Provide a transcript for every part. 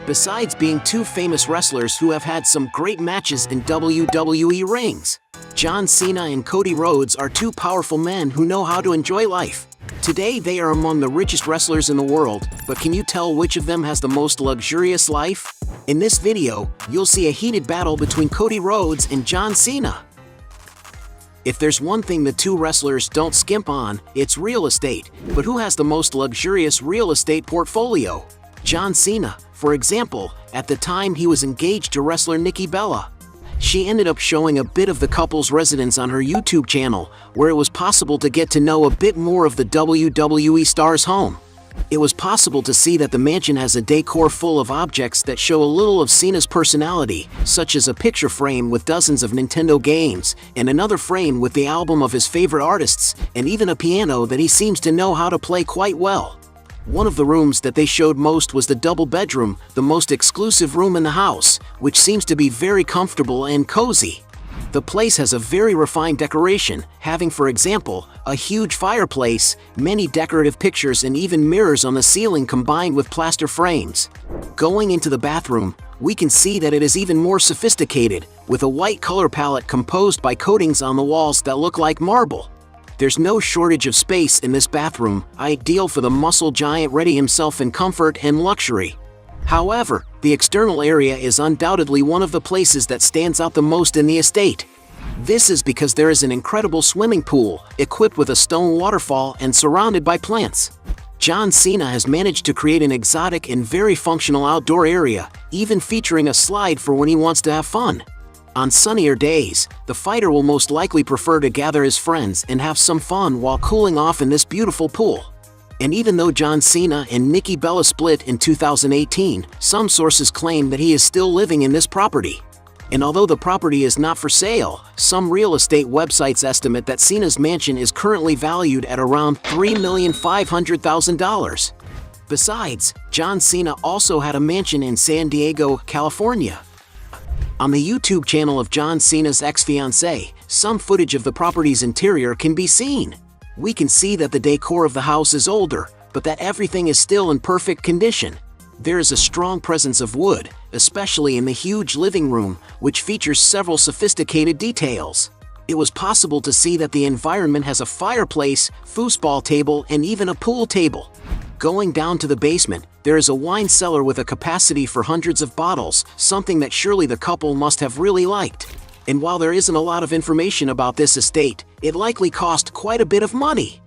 besides being two famous wrestlers who have had some great matches in WWE rings. John Cena and Cody Rhodes are two powerful men who know how to enjoy life. Today they are among the richest wrestlers in the world, but can you tell which of them has the most luxurious life? In this video, you'll see a heated battle between Cody Rhodes and John Cena. If there's one thing the two wrestlers don't skimp on, it's real estate. But who has the most luxurious real estate portfolio? John Cena, for example, at the time he was engaged to wrestler Nikki Bella. She ended up showing a bit of the couple's residence on her YouTube channel, where it was possible to get to know a bit more of the WWE star's home. It was possible to see that the mansion has a decor full of objects that show a little of Cena's personality, such as a picture frame with dozens of Nintendo games, and another frame with the album of his favorite artists, and even a piano that he seems to know how to play quite well. One of the rooms that they showed most was the double bedroom, the most exclusive room in the house, which seems to be very comfortable and cozy. The place has a very refined decoration, having, for example, a huge fireplace, many decorative pictures, and even mirrors on the ceiling combined with plaster frames. Going into the bathroom, we can see that it is even more sophisticated, with a white color palette composed by coatings on the walls that look like marble. There's no shortage of space in this bathroom, ideal for the muscle giant ready himself in comfort and luxury. However, the external area is undoubtedly one of the places that stands out the most in the estate. This is because there is an incredible swimming pool, equipped with a stone waterfall and surrounded by plants. John Cena has managed to create an exotic and very functional outdoor area, even featuring a slide for when he wants to have fun. On sunnier days, the fighter will most likely prefer to gather his friends and have some fun while cooling off in this beautiful pool. And even though John Cena and Nikki Bella split in 2018, some sources claim that he is still living in this property. And although the property is not for sale, some real estate websites estimate that Cena's mansion is currently valued at around $3,500,000. Besides, John Cena also had a mansion in San Diego, California. On the YouTube channel of John Cena's ex-fiancée, some footage of the property's interior can be seen. We can see that the decor of the house is older, but that everything is still in perfect condition. There is a strong presence of wood, especially in the huge living room, which features several sophisticated details. It was possible to see that the environment has a fireplace, foosball table, and even a pool table. Going down to the basement, there is a wine cellar with a capacity for hundreds of bottles, something that surely the couple must have really liked. And while there isn't a lot of information about this estate, it likely cost quite a bit of money.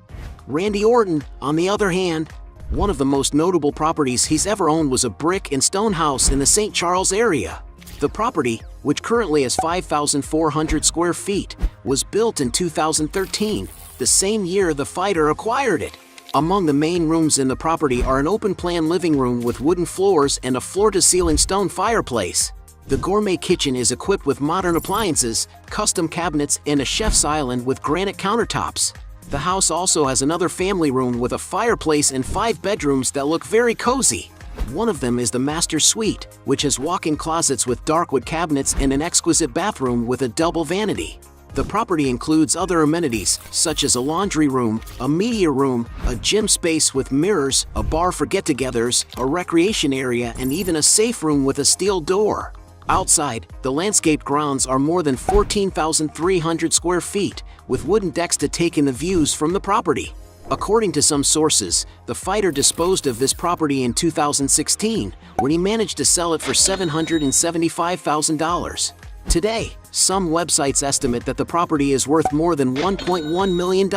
Randy Orton, on the other hand, one of the most notable properties he's ever owned was a brick and stone house in the St. Charles area. The property, which currently has 5,400 square feet, was built in 2013, the same year the fighter acquired it. Among the main rooms in the property are an open-plan living room with wooden floors and a floor-to-ceiling stone fireplace. The gourmet kitchen is equipped with modern appliances, custom cabinets, and a chef's island with granite countertops. The house also has another family room with a fireplace and 5 bedrooms that look very cozy. One of them is the master suite, which has walk-in closets with dark wood cabinets and an exquisite bathroom with a double vanity. The property includes other amenities, such as a laundry room, a media room, a gym space with mirrors, a bar for get-togethers, a recreation area, and even a safe room with a steel door. Outside, the landscaped grounds are more than 14,300 square feet, with wooden decks to take in the views from the property. According to some sources, the fighter disposed of this property in 2016, when he managed to sell it for $775,000. Today, some websites estimate that the property is worth more than $1.1 million.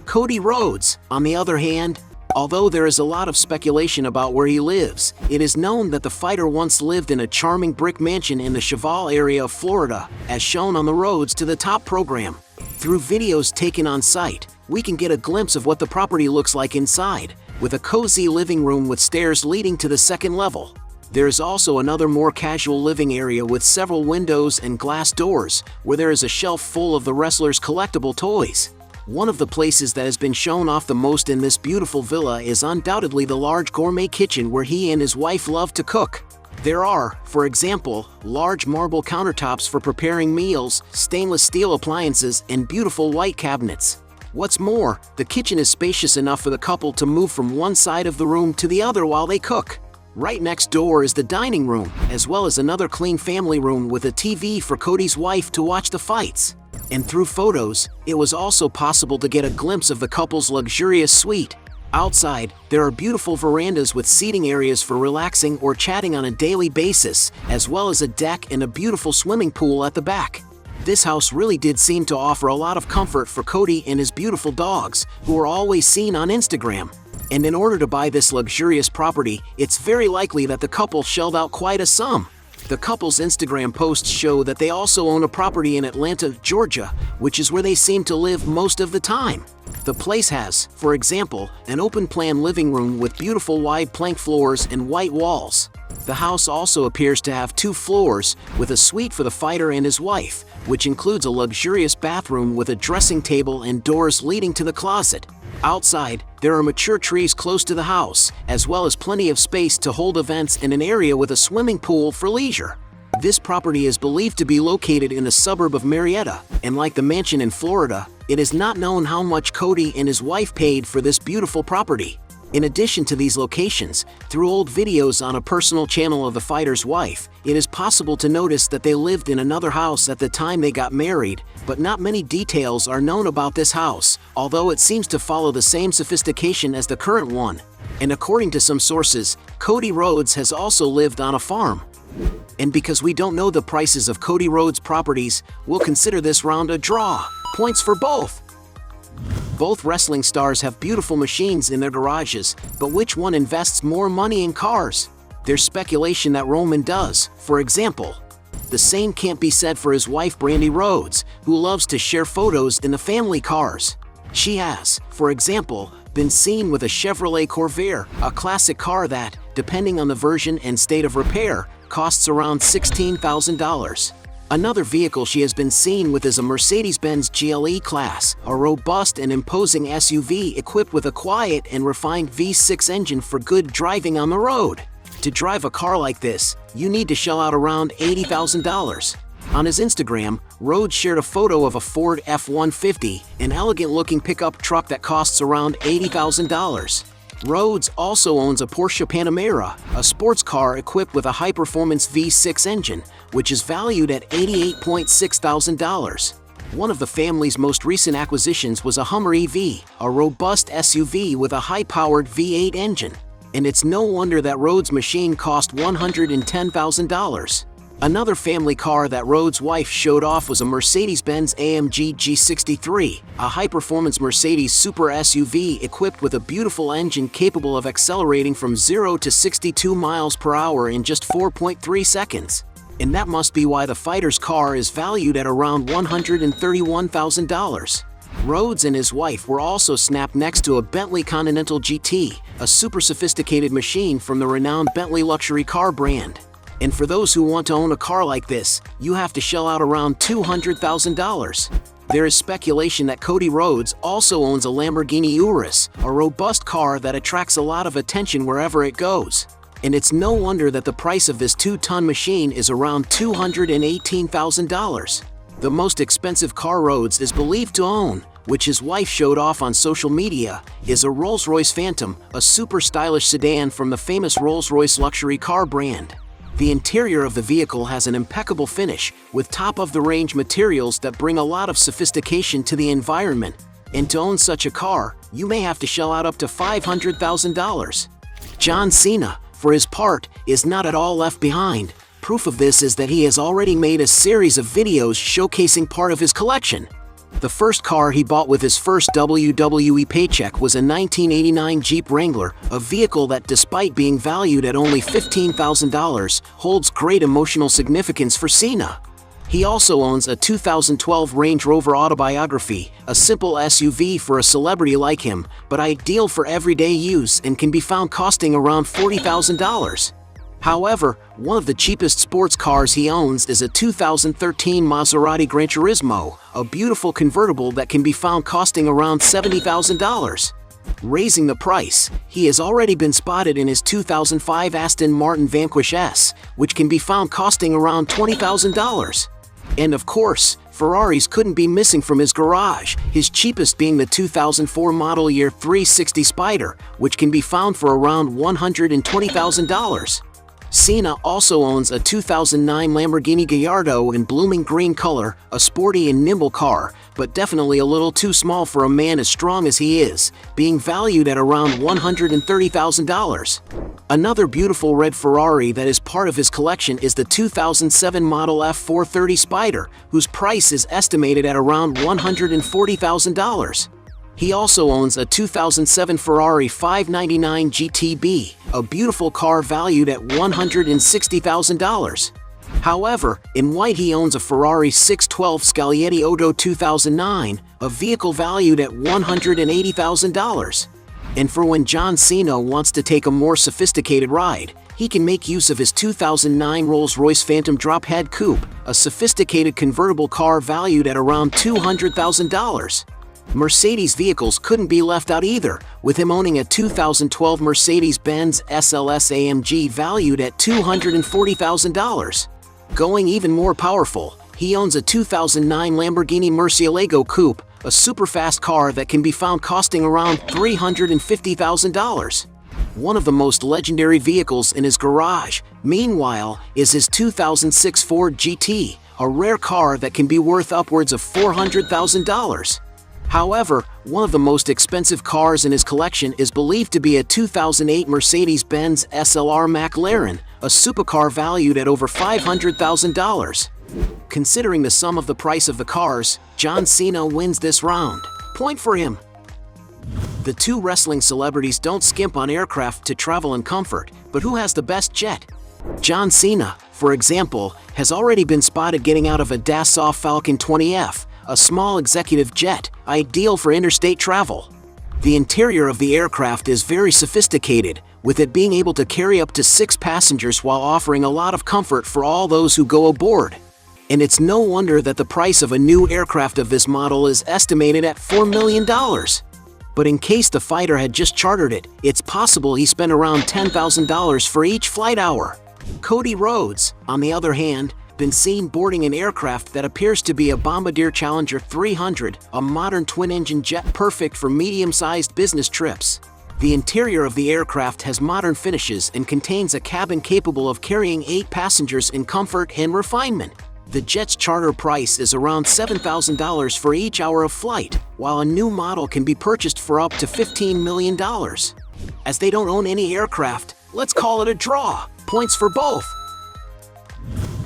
Cody Rhodes, on the other hand, although there is a lot of speculation about where he lives, it is known that the fighter once lived in a charming brick mansion in the Cheval area of Florida, as shown on the Rhodes to the Top program. Through videos taken on site, we can get a glimpse of what the property looks like inside, with a cozy living room with stairs leading to the second level. There is also another more casual living area with several windows and glass doors, where there is a shelf full of the wrestler's collectible toys. One of the places that has been shown off the most in this beautiful villa is undoubtedly the large gourmet kitchen where he and his wife love to cook. There are, for example, large marble countertops for preparing meals, stainless steel appliances, and beautiful white cabinets. What's more, the kitchen is spacious enough for the couple to move from one side of the room to the other while they cook. Right next door is the dining room, as well as another clean family room with a TV for Cody's wife to watch the fights. And through photos, it was also possible to get a glimpse of the couple's luxurious suite. Outside, there are beautiful verandas with seating areas for relaxing or chatting on a daily basis, as well as a deck and a beautiful swimming pool at the back. This house really did seem to offer a lot of comfort for Cody and his beautiful dogs, who are always seen on Instagram. And in order to buy this luxurious property, it's very likely that the couple shelled out quite a sum. The couple's Instagram posts show that they also own a property in Atlanta, Georgia, which is where they seem to live most of the time. The place has, for example, an open-plan living room with beautiful wide plank floors and white walls. The house also appears to have 2 floors, with a suite for the fighter and his wife, which includes a luxurious bathroom with a dressing table and doors leading to the closet. Outside, there are mature trees close to the house, as well as plenty of space to hold events and an area with a swimming pool for leisure. This property is believed to be located in the suburb of Marietta, and like the mansion in Florida, it is not known how much Cody and his wife paid for this beautiful property. In addition to these locations, through old videos on a personal channel of the fighter's wife, it is possible to notice that they lived in another house at the time they got married, but not many details are known about this house, although it seems to follow the same sophistication as the current one. And according to some sources, Cody Rhodes has also lived on a farm. And because we don't know the prices of Cody Rhodes' properties, we'll consider this round a draw. Points for both. Both wrestling stars have beautiful machines in their garages, but which one invests more money in cars? There's speculation that Roman does, for example. The same can't be said for his wife Brandi Rhodes, who loves to share photos in the family cars. She has, for example, been seen with a Chevrolet Corvair, a classic car that, depending on the version and state of repair, costs around $16,000. Another vehicle she has been seen with is a Mercedes-Benz GLE class, a robust and imposing SUV equipped with a quiet and refined V6 engine for good driving on the road. To drive a car like this, you need to shell out around $80,000. On his Instagram, Rhodes shared a photo of a Ford F-150, an elegant-looking pickup truck that costs around $80,000. Rhodes also owns a Porsche Panamera, a sports car equipped with a high-performance V6 engine, which is valued at $88,600. One of the family's most recent acquisitions was a Hummer EV, a robust SUV with a high-powered V8 engine. And it's no wonder that Rhodes' machine cost $110,000. Another family car that Rhodes' wife showed off was a Mercedes-Benz AMG G63, a high-performance Mercedes super SUV equipped with a beautiful engine capable of accelerating from 0 to 62 miles per hour in just 4.3 seconds. And that must be why the fighter's car is valued at around $131,000. Rhodes and his wife were also snapped next to a Bentley Continental GT, a super sophisticated machine from the renowned Bentley luxury car brand. And for those who want to own a car like this, you have to shell out around $200,000. There is speculation that Cody Rhodes also owns a Lamborghini Urus, a robust car that attracts a lot of attention wherever it goes. And it's no wonder that the price of this 2-ton machine is around $218,000. The most expensive car Rhodes is believed to own, which his wife showed off on social media, is a Rolls-Royce Phantom, a super stylish sedan from the famous Rolls-Royce luxury car brand. The interior of the vehicle has an impeccable finish, with top-of-the-range materials that bring a lot of sophistication to the environment. And to own such a car, you may have to shell out up to $500,000. John Cena, for his part, is not at all left behind. Proof of this is that he has already made a series of videos showcasing part of his collection. The first car he bought with his first WWE paycheck was a 1989 Jeep Wrangler, a vehicle that, despite being valued at only $15,000, holds great emotional significance for Cena. He also owns a 2012 Range Rover Autobiography, a simple SUV for a celebrity like him, but ideal for everyday use and can be found costing around $40,000. However, one of the cheapest sports cars he owns is a 2013 Maserati Gran Turismo, a beautiful convertible that can be found costing around $70,000. Raising the price, he has already been spotted in his 2005 Aston Martin Vanquish S, which can be found costing around $20,000. And of course, Ferraris couldn't be missing from his garage, his cheapest being the 2004 model year 360 Spider, which can be found for around $120,000. Cena also owns a 2009 Lamborghini Gallardo in blooming green color, a sporty and nimble car, but definitely a little too small for a man as strong as he is, being valued at around $130,000. Another beautiful red Ferrari that is part of his collection is the 2007 model F430 Spider, whose price is estimated at around $140,000. He also owns a 2007 Ferrari 599 GTB, a beautiful car valued at $160,000. However, in white he owns a Ferrari 612 Scaglietti Odo 2009, a vehicle valued at $180,000. And for when John Cena wants to take a more sophisticated ride, he can make use of his 2009 Rolls-Royce Phantom Drophead Coupe, a sophisticated convertible car valued at around $200,000. Mercedes vehicles couldn't be left out either, with him owning a 2012 Mercedes-Benz SLS AMG valued at $240,000. Going even more powerful, he owns a 2009 Lamborghini Murcielago Coupe, a super-fast car that can be found costing around $350,000. One of the most legendary vehicles in his garage, meanwhile, is his 2006 Ford GT, a rare car that can be worth upwards of $400,000. However, one of the most expensive cars in his collection is believed to be a 2008 Mercedes-Benz SLR McLaren, a supercar valued at over $500,000. Considering the sum of the price of the cars, John Cena wins this round. Point for him. The two wrestling celebrities don't skimp on aircraft to travel in comfort, but who has the best jet? John Cena, for example, has already been spotted getting out of a Dassault Falcon 20F, a small executive jet, ideal for interstate travel. The interior of the aircraft is very sophisticated, with it being able to carry up to 6 passengers while offering a lot of comfort for all those who go aboard. And it's no wonder that the price of a new aircraft of this model is estimated at $4 million. But in case the fighter had just chartered it, it's possible he spent around $10,000 for each flight hour. Cody Rhodes, on the other hand, been seen boarding an aircraft that appears to be a Bombardier Challenger 300, a modern twin-engine jet perfect for medium-sized business trips. The interior of the aircraft has modern finishes and contains a cabin capable of carrying 8 passengers in comfort and refinement. The jet's charter price is around $7,000 for each hour of flight, while a new model can be purchased for up to $15 million. As they don't own any aircraft, let's call it a draw. Points for both.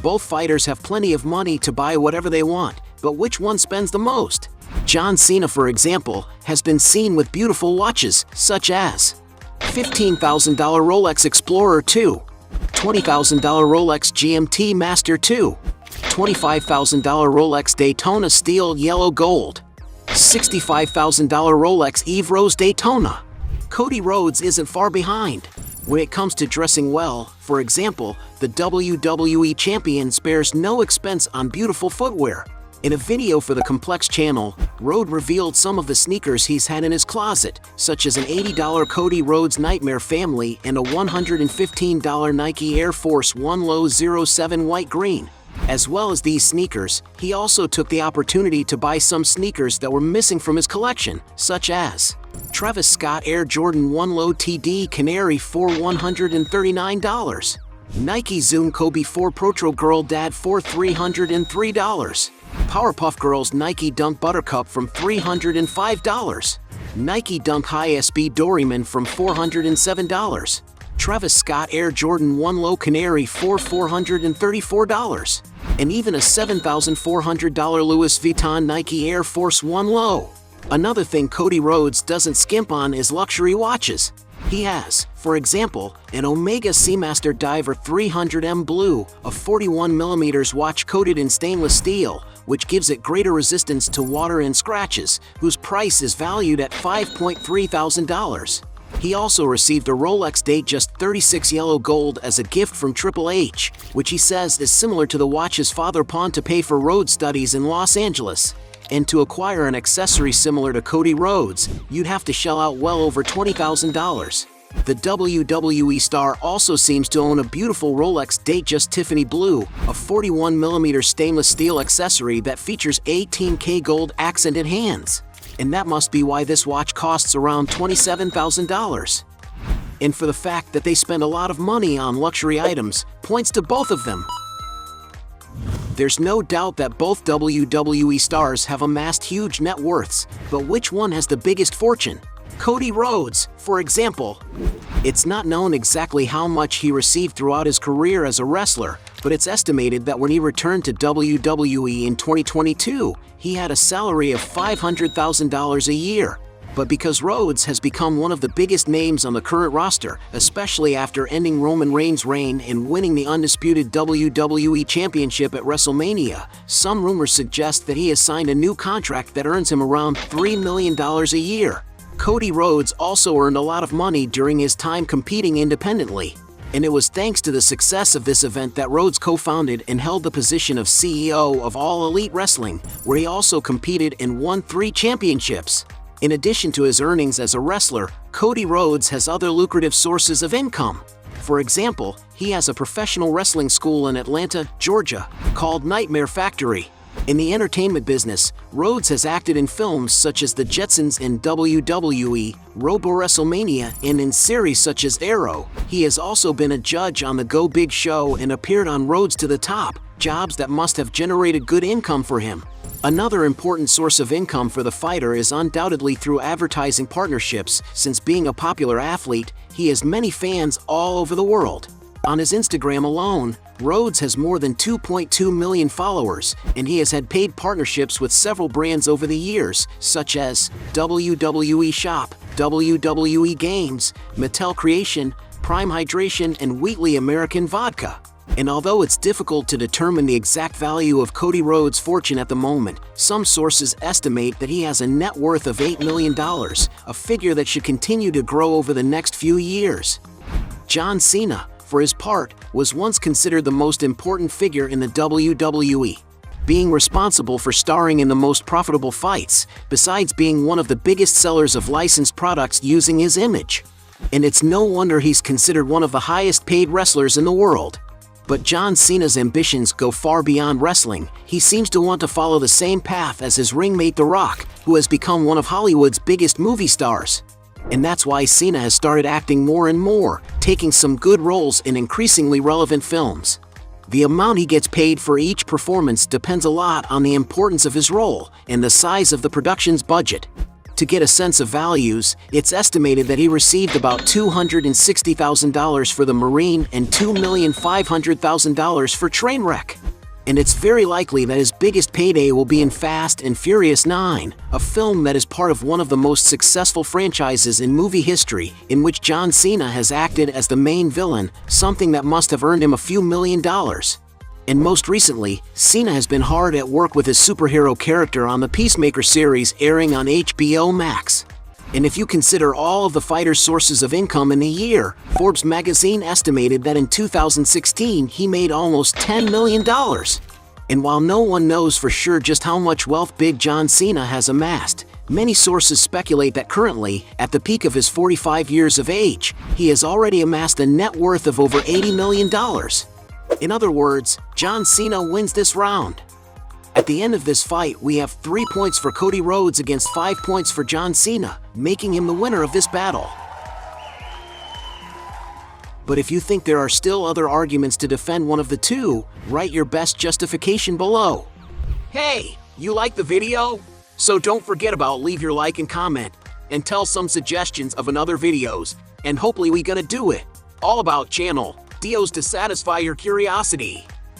Both fighters have plenty of money to buy whatever they want, but which one spends the most? John Cena, for example, has been seen with beautiful watches such as $15,000 Rolex Explorer 2, $20,000 Rolex GMT Master 2, $25,000 Rolex Daytona Steel Yellow Gold, $65,000 Rolex Eve Rose Daytona. Cody Rhodes isn't far behind. When it comes to dressing well, for example, the WWE champion spares no expense on beautiful footwear. In a video for the Complex channel, Rhodes revealed some of the sneakers he's had in his closet, such as an $80 Cody Rhodes Nightmare Family and a $115 Nike Air Force 1 Low 07 White Green. As well as these sneakers, he also took the opportunity to buy some sneakers that were missing from his collection, such as Travis Scott Air Jordan 1 Low TD Canary for $139, Nike Zoom Kobe 4 Protro Girl Dad for $303, Powerpuff Girls Nike Dunk Buttercup from $305, Nike Dunk High SB Doryman from $407, Travis Scott Air Jordan 1 Low Canary for $434, and even a $7,400 Louis Vuitton Nike Air Force 1 Low. Another thing Cody Rhodes doesn't skimp on is luxury watches. He has, for example, an Omega Seamaster Diver 300M Blue, a 41mm watch coated in stainless steel, which gives it greater resistance to water and scratches, whose price is valued at $5,300. He also received a Rolex Datejust 36 Yellow Gold as a gift from Triple H, which he says is similar to the watch his father pawned to pay for Rhodes studies in Los Angeles. And to acquire an accessory similar to Cody Rhodes, you'd have to shell out well over $20,000. The WWE star also seems to own a beautiful Rolex Datejust Tiffany Blue, a 41mm stainless steel accessory that features 18K gold accented hands. And that must be why this watch costs around $27,000. And for the fact that they spend a lot of money on luxury items, points to both of them. There's no doubt that both WWE stars have amassed huge net worths, but which one has the biggest fortune? Cody Rhodes, for example. It's not known exactly how much he received throughout his career as a wrestler, but it's estimated that when he returned to WWE in 2022, he had a salary of $500,000 a year. But because Rhodes has become one of the biggest names on the current roster, especially after ending Roman Reigns' reign and winning the undisputed WWE Championship at WrestleMania, some rumors suggest that he has signed a new contract that earns him around $3 million a year. Cody Rhodes also earned a lot of money during his time competing independently. And it was thanks to the success of this event that Rhodes co-founded and held the position of CEO of All Elite Wrestling, where he also competed and won 3 championships. In addition to his earnings as a wrestler, Cody Rhodes has other lucrative sources of income. For example, he has a professional wrestling school in Atlanta, Georgia, called Nightmare Factory. In the entertainment business, Rhodes has acted in films such as The Jetsons and WWE, Robo WrestleMania, and in series such as Arrow. He has also been a judge on the Go Big Show and appeared on Rhodes to the Top, jobs that must have generated good income for him. Another important source of income for the fighter is undoubtedly through advertising partnerships. Since being a popular athlete, he has many fans all over the world. On his Instagram alone, Rhodes has more than 2.2 million followers, and he has had paid partnerships with several brands over the years, such as WWE Shop, WWE Games, Mattel Creation, Prime Hydration, and Wheatley American Vodka. And although it's difficult to determine the exact value of Cody Rhodes' fortune at the moment, some sources estimate that he has a net worth of $8 million, a figure that should continue to grow over the next few years. John Cena, for his part, was once considered the most important figure in the WWE, being responsible for starring in the most profitable fights, besides being one of the biggest sellers of licensed products using his image. And it's no wonder he's considered one of the highest paid wrestlers in the world. But John Cena's ambitions go far beyond wrestling. He seems to want to follow the same path as his ringmate The Rock, who has become one of Hollywood's biggest movie stars. And that's why Cena has started acting more and more, taking some good roles in increasingly relevant films. The amount he gets paid for each performance depends a lot on the importance of his role and the size of the production's budget. To get a sense of values, it's estimated that he received about $260,000 for The Marine and $2,500,000 for Trainwreck. And it's very likely that his biggest payday will be in Fast and Furious 9, a film that is part of one of the most successful franchises in movie history, in which John Cena has acted as the main villain, something that must have earned him a few $1 million. And most recently, Cena has been hard at work with his superhero character on the Peacemaker series airing on HBO Max. And if you consider all of the fighter's sources of income in a year, Forbes magazine estimated that in 2016 he made almost $10 million. And while no one knows for sure just how much wealth Big John Cena has amassed, many sources speculate that currently, at the peak of his 45 years of age, he has already amassed a net worth of over $80 million. In other words, John Cena wins this round. At the end of this fight, we have 3 points for Cody Rhodes against 5 points for John Cena, making him the winner of this battle. But if you think there are still other arguments to defend one of the two, write your best justification below. Hey, you like the video? So don't forget about leave your like and comment, and tell some suggestions of another videos, and hopefully we gonna do it. All about channel Dios to satisfy your curiosity.